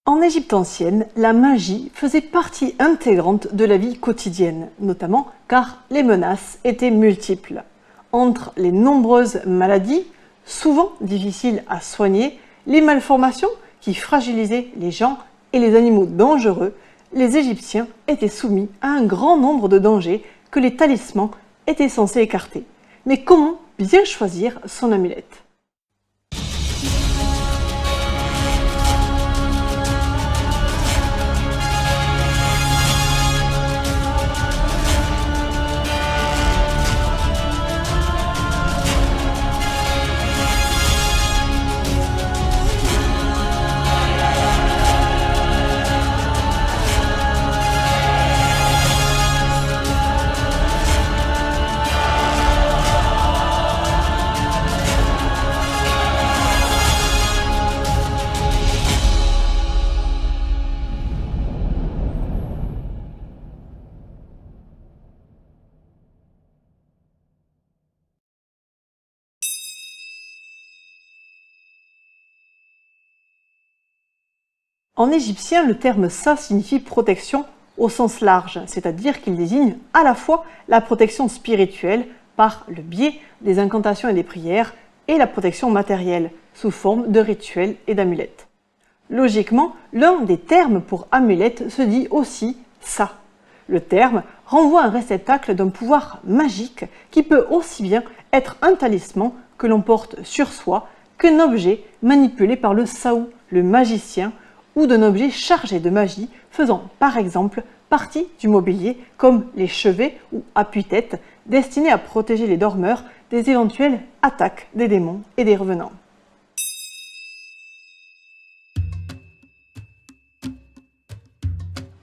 En Égypte ancienne, la magie faisait partie intégrante de la vie quotidienne, notamment car les menaces étaient multiples. Entre les nombreuses maladies, souvent difficiles à soigner, les malformations qui fragilisaient les gens et les animaux dangereux, les Égyptiens étaient soumis à un grand nombre de dangers que les talismans étaient censés écarter. Mais comment bien choisir son amulette ? En égyptien, le terme Sa signifie protection au sens large, c'est-à-dire qu'il désigne à la fois la protection spirituelle par le biais des incantations et des prières et la protection matérielle sous forme de rituels et d'amulettes. Logiquement, l'un des termes pour amulette se dit aussi Sa. Le terme renvoie à un réceptacle d'un pouvoir magique qui peut aussi bien être un talisman que l'on porte sur soi qu'un objet manipulé par le Saou, le magicien, ou d'un objet chargé de magie faisant par exemple partie du mobilier comme les chevets ou appuie-têtes destinés à protéger les dormeurs des éventuelles attaques des démons et des revenants.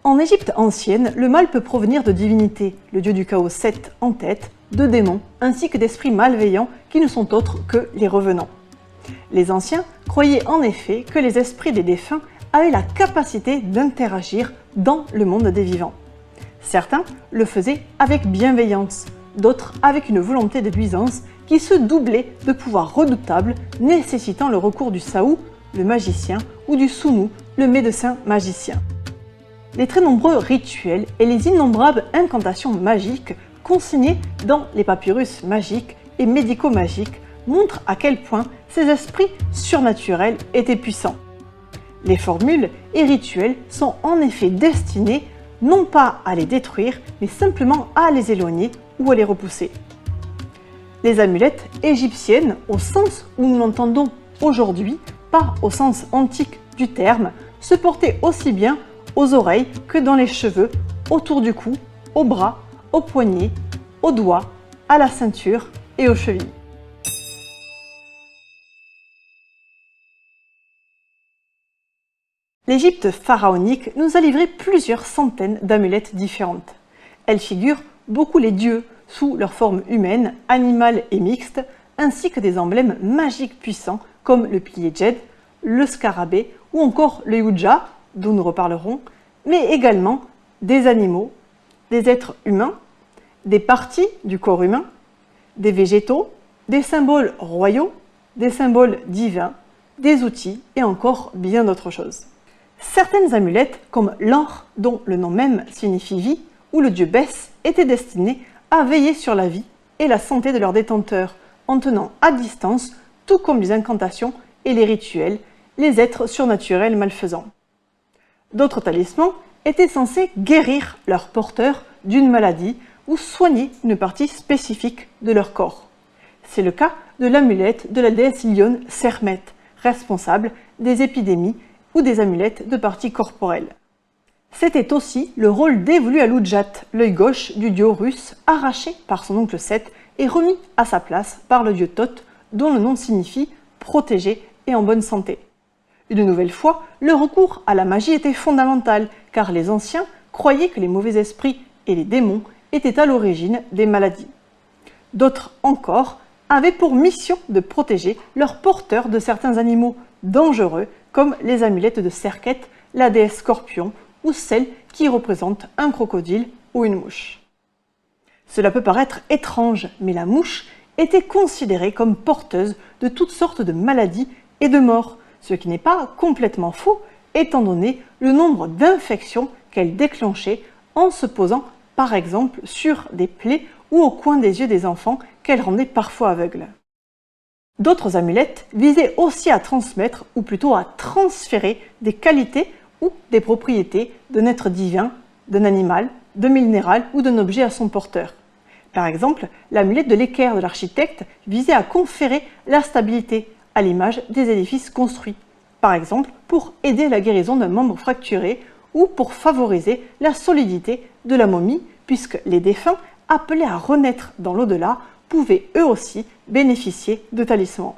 En Égypte ancienne, le mal peut provenir de divinités, le dieu du chaos Seth en tête, de démons ainsi que d'esprits malveillants qui ne sont autres que les revenants. Les anciens croyaient en effet que les esprits des défunts avaient la capacité d'interagir dans le monde des vivants. Certains le faisaient avec bienveillance, d'autres avec une volonté de nuisance qui se doublait de pouvoirs redoutables nécessitant le recours du Saou, le magicien, ou du Sounou, le médecin magicien. Les très nombreux rituels et les innombrables incantations magiques consignées dans les papyrus magiques et médico-magiques montrent à quel point ces esprits surnaturels étaient puissants. Les formules et rituels sont en effet destinés non pas à les détruire, mais simplement à les éloigner ou à les repousser. Les amulettes égyptiennes, au sens où nous l'entendons aujourd'hui, pas au sens antique du terme, se portaient aussi bien aux oreilles que dans les cheveux, autour du cou, aux bras, aux poignets, aux doigts, à la ceinture et aux chevilles. L'Égypte pharaonique nous a livré plusieurs centaines d'amulettes différentes. Elles figurent beaucoup les dieux sous leur forme humaine, animale et mixte, ainsi que des emblèmes magiques puissants comme le pilier Djed, le scarabée ou encore le Yuja, dont nous reparlerons, mais également des animaux, des êtres humains, des parties du corps humain, des végétaux, des symboles royaux, des symboles divins, des outils et encore bien d'autres choses. Certaines amulettes, comme l'or, dont le nom même signifie vie, ou le dieu Bès, étaient destinées à veiller sur la vie et la santé de leurs détenteurs, en tenant à distance, tout comme les incantations et les rituels, les êtres surnaturels malfaisants. D'autres talismans étaient censés guérir leurs porteurs d'une maladie ou soigner une partie spécifique de leur corps. C'est le cas de l'amulette de la déesse lionne Sermet, responsable des épidémies ou des amulettes de parties corporelles. C'était aussi le rôle dévolu à Loudjat, l'œil gauche du dieu russe, arraché par son oncle Seth et remis à sa place par le dieu Thoth, dont le nom signifie « protégé et en bonne santé ». Une nouvelle fois, le recours à la magie était fondamental, car les anciens croyaient que les mauvais esprits et les démons étaient à l'origine des maladies. D'autres encore avaient pour mission de protéger leurs porteurs de certains animaux dangereux, comme les amulettes de Serket, la déesse Scorpion, ou celles qui représentent un crocodile ou une mouche. Cela peut paraître étrange, mais la mouche était considérée comme porteuse de toutes sortes de maladies et de morts, ce qui n'est pas complètement faux, étant donné le nombre d'infections qu'elle déclenchait en se posant par exemple sur des plaies ou au coin des yeux des enfants qu'elle rendait parfois aveugles. D'autres amulettes visaient aussi à transmettre ou plutôt à transférer des qualités ou des propriétés d'un être divin, d'un animal, d'un minéral ou d'un objet à son porteur. Par exemple, l'amulette de l'équerre de l'architecte visait à conférer la stabilité à l'image des édifices construits, par exemple pour aider à la guérison d'un membre fracturé ou pour favoriser la solidité de la momie, puisque les défunts appelés à renaître dans l'au-delà pouvaient eux aussi bénéficier de talismans.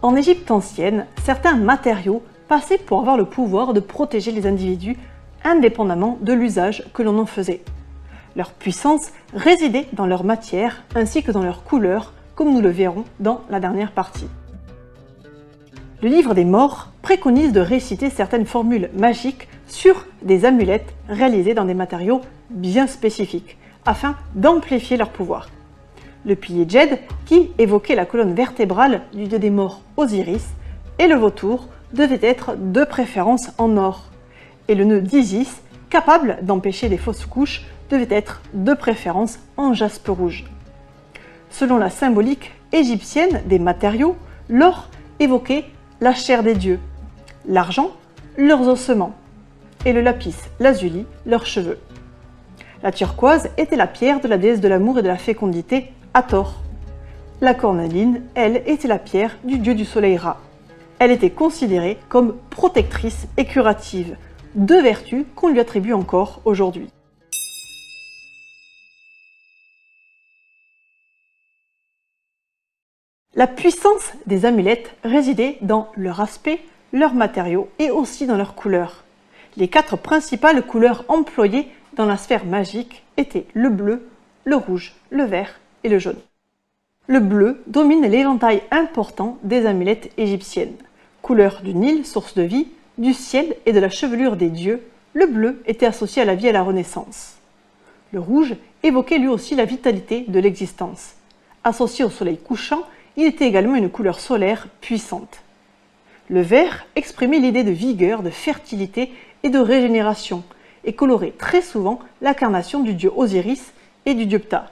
En Égypte ancienne, certains matériaux passaient pour avoir le pouvoir de protéger les individus indépendamment de l'usage que l'on en faisait. Leur puissance résidait dans leur matière ainsi que dans leur couleur, comme nous le verrons dans la dernière partie. Le livre des morts préconise de réciter certaines formules magiques sur des amulettes réalisées dans des matériaux bien spécifiques, afin d'amplifier leur pouvoir. Le pilier Djed, qui évoquait la colonne vertébrale du dieu des morts Osiris, et le vautour devaient être de préférence en or, et le nœud d'Isis, capable d'empêcher des fausses couches, devait être de préférence en jaspe rouge. Selon la symbolique égyptienne des matériaux, l'or évoquait la chair des dieux, l'argent, leurs ossements, et le lapis lazuli, leurs cheveux. La turquoise était la pierre de la déesse de l'amour et de la fécondité, Hathor. La cornaline, elle, était la pierre du dieu du soleil Ra. Elle était considérée comme protectrice et curative, deux vertus qu'on lui attribue encore aujourd'hui. La puissance des amulettes résidait dans leur aspect, leurs matériaux et aussi dans leurs couleurs. Les 4 principales couleurs employées dans la sphère magique étaient le bleu, le rouge, le vert et le jaune. Le bleu domine l'éventail important des amulettes égyptiennes. Couleur du Nil, source de vie, du ciel et de la chevelure des dieux, le bleu était associé à la vie et à la renaissance. Le rouge évoquait lui aussi la vitalité de l'existence. Associé au soleil couchant, il était également une couleur solaire puissante. Le vert exprimait l'idée de vigueur, de fertilité et de régénération, et colorait très souvent l'incarnation du dieu Osiris et du dieu Ptah.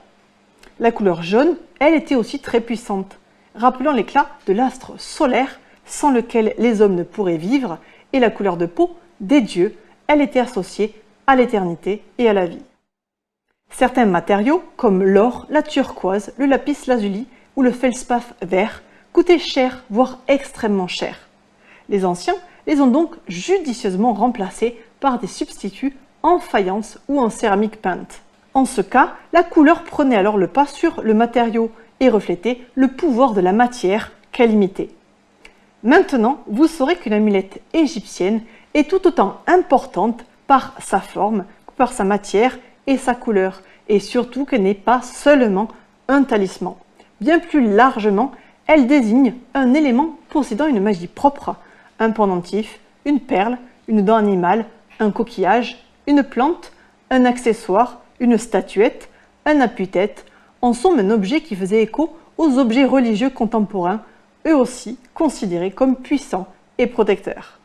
La couleur jaune, elle, était aussi très puissante, rappelant l'éclat de l'astre solaire sans lequel les hommes ne pourraient vivre, et la couleur de peau des dieux, elle était associée à l'éternité et à la vie. Certains matériaux, comme l'or, la turquoise, le lapis lazuli ou le feldspath vert, coûtaient cher, voire extrêmement cher. Les anciens les ont donc judicieusement remplacés par des substituts en faïence ou en céramique peinte. En ce cas, la couleur prenait alors le pas sur le matériau et reflétait le pouvoir de la matière qu'elle imitait. Maintenant, vous saurez qu'une amulette égyptienne est tout autant importante par sa forme que par sa matière et sa couleur, et surtout qu'elle n'est pas seulement un talisman. Bien plus largement, elle désigne un élément possédant une magie propre, un pendentif, une perle, une dent animale, un coquillage, une plante, un accessoire, une statuette, un appuie-tête, en somme un objet qui faisait écho aux objets religieux contemporains, eux aussi considérés comme puissants et protecteurs.